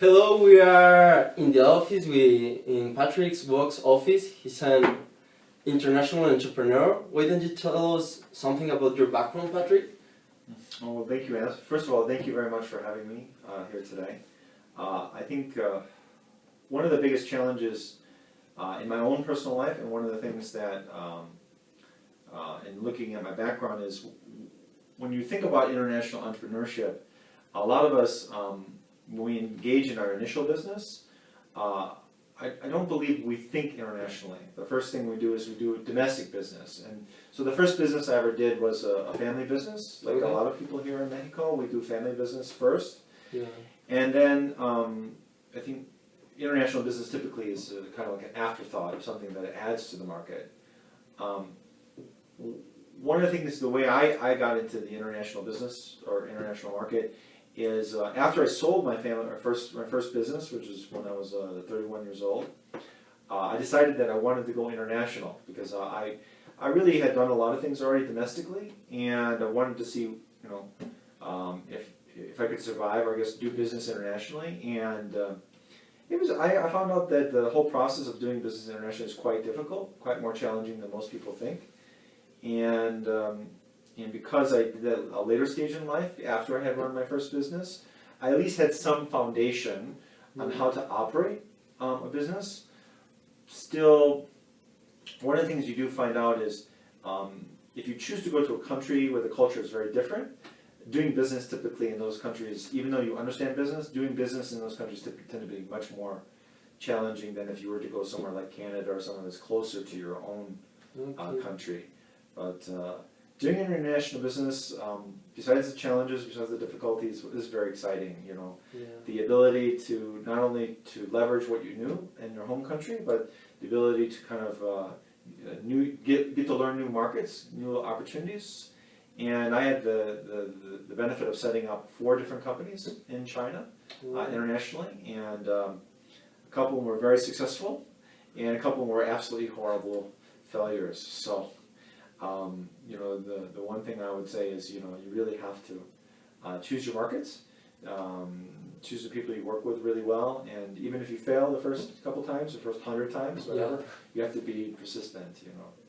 Hello, we are in the office, in Patrick's Woock's office. He's an international entrepreneur. Why don't you tell us something about your background, Patrick? Oh, well, thank you, Anna. First of all, thank you very much for having me here today. I think one of the biggest challenges in my own personal life, and one of the things that, in looking at my background, is when you think about international entrepreneurship, a lot of us, when we engage in our initial business, I don't believe we think internationally. The first thing we do is we do domestic business. And so the first business I ever did was a family business. Like a lot of people here in Mexico, we do family business first. Yeah. And then I think international business typically is kind of like an afterthought, or something that adds to the market. One of the things, the way I got into the international business or international market is after I sold my first business, which was when I was 31 years old, I decided that I wanted to go international because I really had done a lot of things already domestically, and I wanted to see, if I could survive, or I guess do business internationally. And I found out that the whole process of doing business internationally is quite difficult, quite more challenging than most people think. And because I did that a later stage in life, after I had run my first business, I at least had some foundation on how to operate a business. Still, one of the things you do find out is if you choose to go to a country where the culture is very different, doing business typically in those countries, even though you understand business, doing business in those countries tend to be much more challenging than if you were to go somewhere like Canada or somewhere that's closer to your own country. But doing international business, besides the challenges, besides the difficulties, is very exciting. The ability to not only to leverage what you knew in your home country, but the ability to kind of get to learn new markets, new opportunities. And I had the benefit of setting up 4 different companies in China internationally, and a couple of them were very successful, and a couple of them were absolutely horrible failures. So. The one thing I would say is, you really have to choose your markets, choose the people you work with really well, and even if you fail the first couple times, the first 100 times, whatever, you have to be persistent,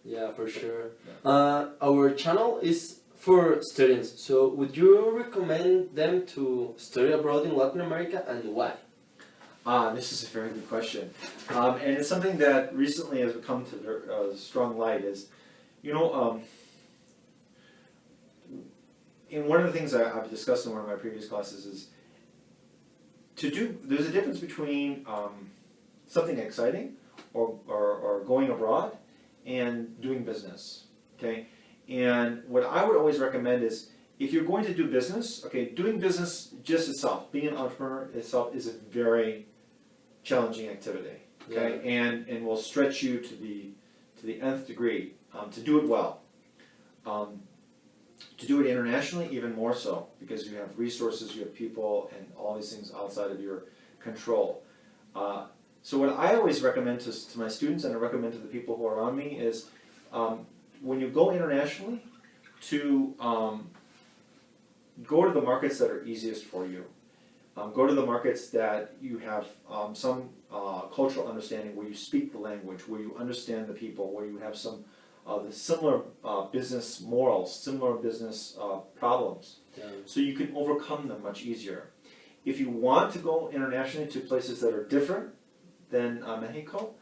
Yeah, for sure. Yeah. Our channel is for students, so would you recommend them to study abroad in Latin America, and why? This is a very good question, and it's something that recently has come to strong light. Is and one of the things I've discussed in one of my previous classes is there's a difference between something exciting or going abroad and doing business, okay? And what I would always recommend is, if you're going to do business, okay, doing business just itself, being an entrepreneur itself, is a very challenging activity, okay? Yeah. And will stretch you to the nth degree. To do it well, to do it internationally, even more so, because you have resources, you have people, and all these things outside of your control. So what I always recommend to my students, and I recommend to the people who are around me, is when you go internationally, to go to the markets that are easiest for you. Go to the markets that you have some cultural understanding, where you speak the language, where you understand the people, where you have some the similar business morals, similar business problems, so you can overcome them much easier. If you want to go internationally to places that are different than Mexico,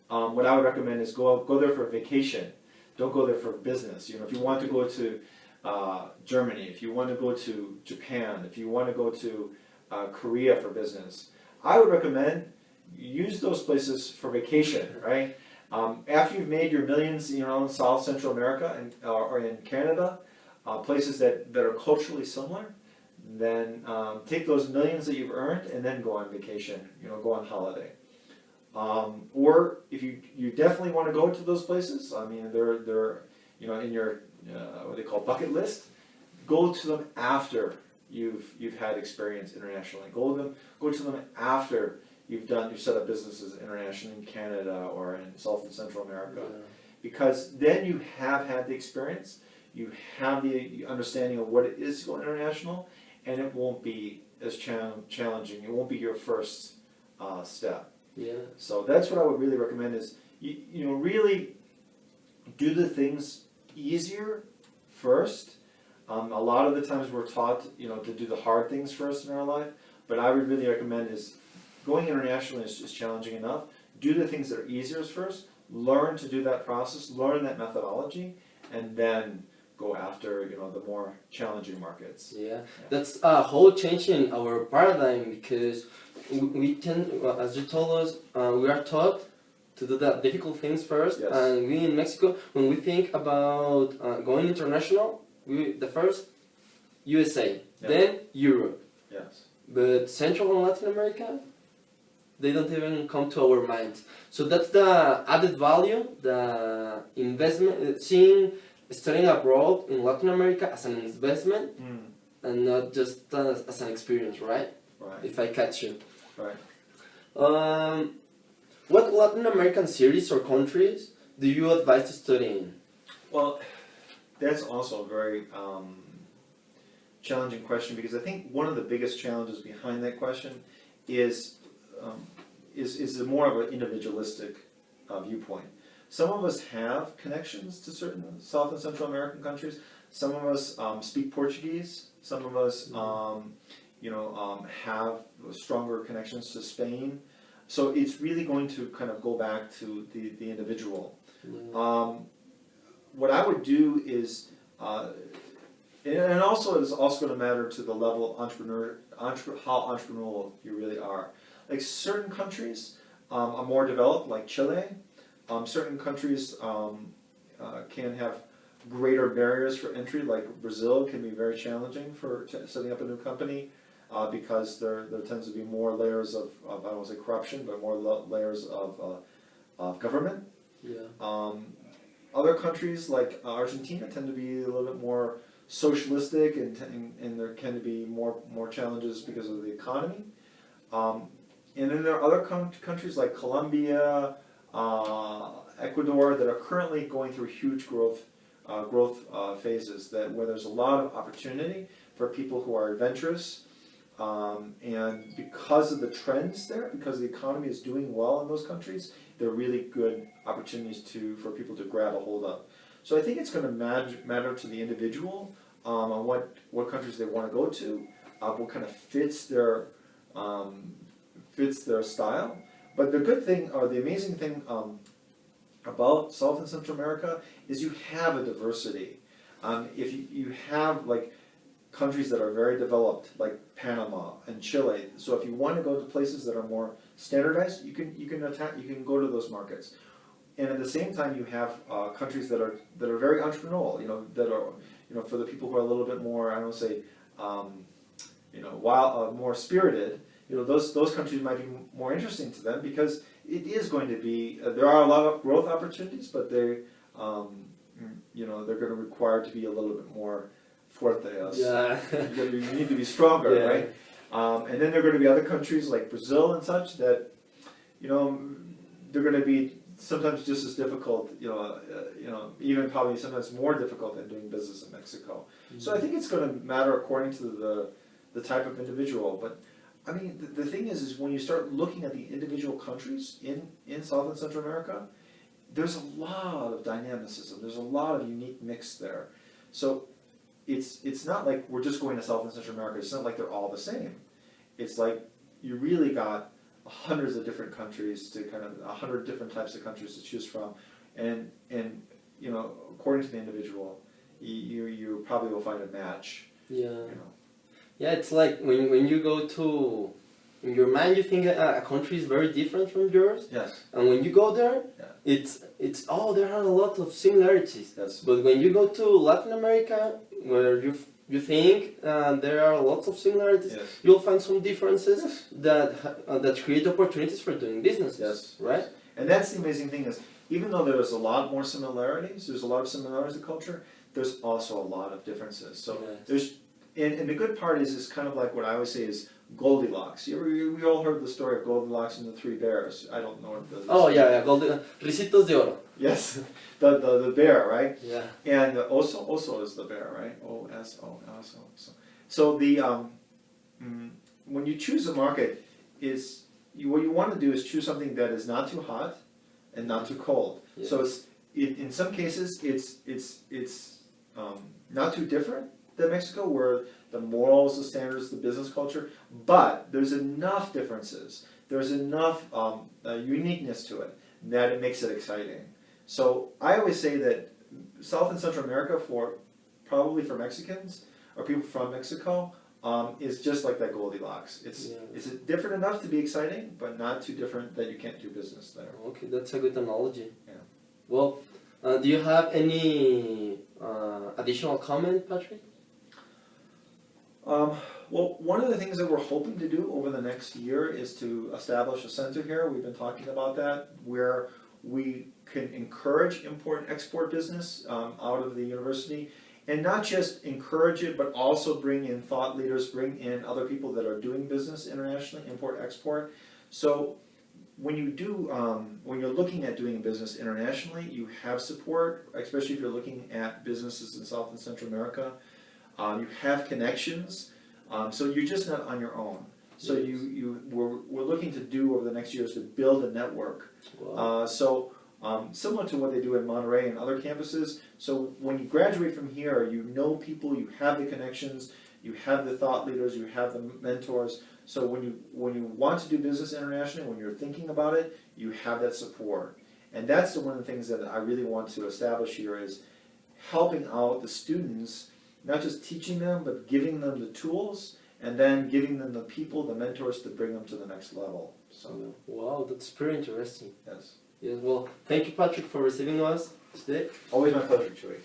what I would recommend is go there for a vacation. Don't go there for business. If you want to go to Germany, if you want to go to Japan, if you want to go to Korea for business, I would recommend use those places for vacation, right? After you've made your millions, in South Central America or in Canada, places that are culturally similar, then take those millions that you've earned and then go on vacation. Go on holiday. Or if you definitely want to go to those places, I mean, they're in your what they call bucket list. Go to them after you've had experience internationally. Go to them after you've set up businesses internationally in Canada or in South and Central America, because then you have had the experience, you have the understanding of what it is to go international, and it won't be as challenging. It won't be your first step. Yeah. So that's what I would really recommend is, you know, really do the things easier first. A lot of the times we're taught, you know, to do the hard things first in our life, but I would really recommend is going internationally is challenging enough. Do the things that are easier first, learn to do that process, learn that methodology, and then go after, you know, the more challenging markets. Yeah, that's a whole change in our paradigm because we tend, as you told us, we are taught to do the difficult things first. Yes. And we in Mexico, when we think about going international, the first USA, Yeah. then Europe. Yes. But Central and Latin America, they don't even come to our minds. So that's the added value, the investment, studying abroad in Latin America as an investment and not just as an experience, right? Right. If I catch you. Right. What Latin American cities or countries do you advise to study in? Well, that's also a very challenging question because I think one of the biggest challenges behind that question is more of an individualistic viewpoint. Some of us have connections to certain South and Central American countries. Some of us speak Portuguese. Some of us, have stronger connections to Spain. So it's really going to kind of go back to the individual. What I would do is, and also it's also going to matter to the level of how entrepreneurial you really are. Like certain countries are more developed, like Chile. Certain countries can have greater barriers for entry, like Brazil can be very challenging for setting up a new company because there tends to be more layers of I don't want to say corruption, but more layers of government. Yeah. Other countries like Argentina tend to be a little bit more socialistic and there can be more challenges because of the economy. And then there are other countries like Colombia, Ecuador that are currently going through huge growth phases where there's a lot of opportunity for people who are adventurous, and because of the trends there, because the economy is doing well in those countries, they're really good opportunities for people to grab a hold of. So I think it's going to matter to the individual on what countries they want to go to, what kind of fits their style. But the good thing, or the amazing thing about South and Central America is you have a diversity. If you have like countries that are very developed, like Panama and Chile, so if you want to go to places that are more standardized, you can go to those markets. And at the same time, you have countries that are very entrepreneurial. That are for the people who are a little bit more, I don't say, wild, more spirited. Those countries might be more interesting to them because it is going to be. There are a lot of growth opportunities, but they're going to require to be a little bit more fuertes. Yeah. You need to be stronger, yeah. right? And then there are going to be other countries like Brazil and such that, they're going to be sometimes just as difficult, even probably sometimes more difficult than doing business in Mexico. Mm-hmm. So I think it's going to matter according to the type of individual. But I mean, the thing is when you start looking at the individual countries in South and Central America, there's a lot of dynamicism. There's a lot of unique mix there. So it's not like we're just going to South and Central America. It's not like they're all the same. It's like you really got hundreds of different countries to 100 different types of countries to choose from, and according to the individual, you probably will find a match. Yeah. Yeah, it's like when you go to, in your mind you think a country is very different from yours. Yes. And when you go there, yeah. There are a lot of similarities. Yes. But when you go to Latin America, where you think there are lots of similarities, yes. You'll find some differences, yes. that create opportunities for doing businesses. Yes. Right? And that's the amazing thing is, even though there's a lot more similarities, there's a lot of similarities in culture, there's also a lot of differences. So yes. And the good part is kind of like what I always say is Goldilocks. We all heard the story of Goldilocks and the Three Bears. I don't know what the Ricitos de Oro. Yes, the bear, right? Yeah. And Oso is the bear, right? O-S-O. So the when you choose a market, what you want to do is choose something that is not too hot and not too cold. Yeah. So in some cases it's not too different than Mexico, where the morals, the standards, the business culture, but there's enough differences. There's enough uniqueness to it that it makes it exciting. So I always say that South and Central America, probably for Mexicans or people from Mexico, is just like that Goldilocks. It's different enough to be exciting, but not too different that you can't do business there. Okay, that's a good analogy. Yeah. Well, do you have any additional comment, Patrick? Well, one of the things that we're hoping to do over the next year is to establish a center here. We've been talking about that, where we can encourage import and export business out of the university, and not just encourage it, but also bring in thought leaders, bring in other people that are doing business internationally, import, export. So when you're looking at doing business internationally, you have support, especially if you're looking at businesses in South and Central America. You have connections, so you're just not on your own. So we're looking to do over the next year is to build a network. Wow. Similar to what they do in Monterey and other campuses. So when you graduate from here, you know people, you have the connections, you have the thought leaders, you have the mentors. So when you want to do business internationally, when you're thinking about it, you have that support. And that's one of the things that I really want to establish here is helping out the students, not just teaching them, but giving them the tools, and then giving them the people, the mentors to bring them to the next level. So, wow, that's pretty interesting. yes. Yes, well, thank you, Patrick, for receiving us today. Always my pleasure, Chewy.